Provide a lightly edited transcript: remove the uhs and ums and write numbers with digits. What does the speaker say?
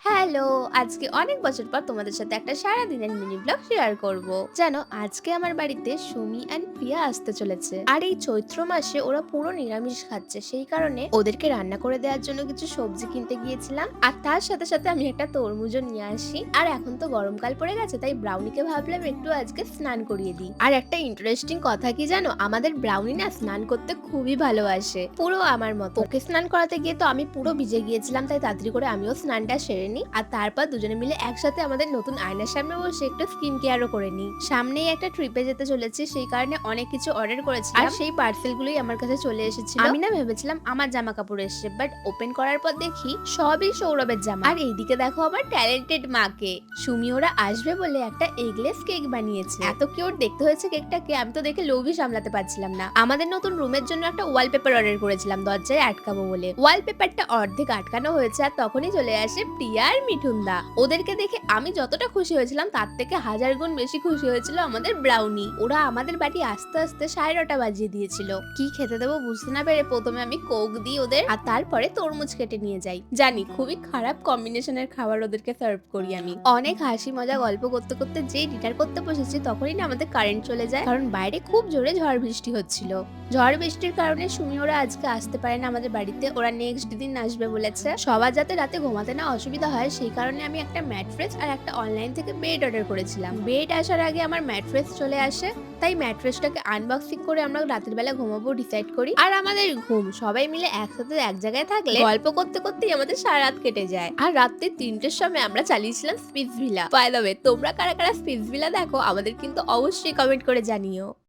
Hello! আজকে অনেক বছর পর তোমাদের সাথে একটা সারাদিনের মিনি ব্লগ শেয়ার করব। জানো, আজকে আমার বাড়িতে সুমি অ্যান্ড প্রিয়া আসতে চলেছে। আর এই চৈত্র মাসে ওরা পুরো নিরামিষ খাচ্ছে। সেই কারণে ওদেরকে রান্না করে দেওয়ার জন্য কিছু সবজি কিনতে গিয়েছিলাম। আর তার সাথে সাথে আমি একটা তরমুজও নিয়ে আসি। আর এখন তো গরমকাল পড়ে গেছে, তাই ব্রাউনিকে ভাবলাম একটু আজকে স্নান করিয়ে দিই। আর একটা ইন্টারেস্টিং কথা কি জানো, আমাদের ব্রাউনি না স্নান করতে খুবই ভালোবাসে, পুরো আমার মতো। ওকে স্নান করাতে গিয়ে তো আমি পুরো ভিজে গিয়েছিলাম, তাই তাড়াতাড়ি করে আমিও স্নানটা সেরে নিই। আর তারপর দুজনে মিলে একসাথে আমাদের নতুন আয়নার সামনে বসে একটু স্কিন কেয়ারও করে নিই। সামনেই একটা ট্রিপে যেতে চলেছি, সেই কারণে অনেক কিছু অর্ডার করেছিলাম। আর সেই পার্সেলগুলোই আমার কাছে চলে এসেছিল। আমি না ভেবেছিলাম আমার জামা কাপড় এসেছে, বাট ওপেন করার পর দেখি সবই সৌরভের জামা। আর এইদিকে দেখো আমার ট্যালেন্টেড মাকে। সুমি ওরা আসবে বলে একটা এগলেস কেক বানিয়েছে। এত কিউট দেখতে হয়েছে কেকটাকে, আমি তো দেখে লোভই সামলাতে পারছিলাম না। আমাদের নতুন রুমের জন্য একটা ওয়ালপেপার অর্ডার করেছিলাম দরজায় আটকাবো বলে। ওয়ালপেপারটা অর্ধেক আটকানো হয়েছে, আর তখনই চলে আসে প্রিয়া আর মিঠুনদা। ওদেরকে দেখে আমি যতটা খুশি হয়েছিলাম তার থেকে হাজার গুণ বেশি খুশি হয়েছিল আমাদের ব্রাউনি। ওরা আমাদের বাড়ি আস্তে আস্তে 9:30 বাজিয়ে দিয়েছিল। কি খেতে দেবো বুঝতে না পেরে প্রথমে আমি কোক দিই ওদের, আর তারপরে তরমুজ কেটে নিয়ে যাই। জানি খুবই খারাপ কম্বিনেশনের খাবার ওদেরকে সার্ভ করি আমি। অনেক হাসি মজা গল্প করতে করতে যেই ডিনার করতে বসেছি তখনই না আমাদের কারেন্ট চলে যায়, কারণ বাইরে খুব জোরে ঝড় বৃষ্টি হচ্ছিল। ঝড় বৃষ্টির কারণে সুমি ওরা আজকে আসতে পারে না আমাদের বাড়িতে। ওরা নেক্সট দিন আসবে বলেছে। সবার যাতে রাতে ঘুমাতে না অসুবিধা হয় সেই কারণে আমি একটা ম্যাট্রেস আর একটা অনলাইন থেকে বেড অর্ডার করেছিলাম। বেড আসার আগে আমার ম্যাট্রেস চলে আসে, তাই ম্যাট্রেসটাকে আনবক্সিং করে আমরা রাতের বেলা ঘুমাবো ডিসাইড করি। আর আমাদের ঘুম সবাই মিলে একসাথে এক জায়গায় থাকলে গল্প করতে করতেই আমাদের সারা রাত কেটে যায়। আর রাত্রি 3টের সময় আমরা চালিয়েছিলাম Splitsvilla. By the way, তোমরা কারা কারা স্পিটস ভিলা দেখো আমাদের কিন্তু অবশ্যই কমেন্ট করে জানিও।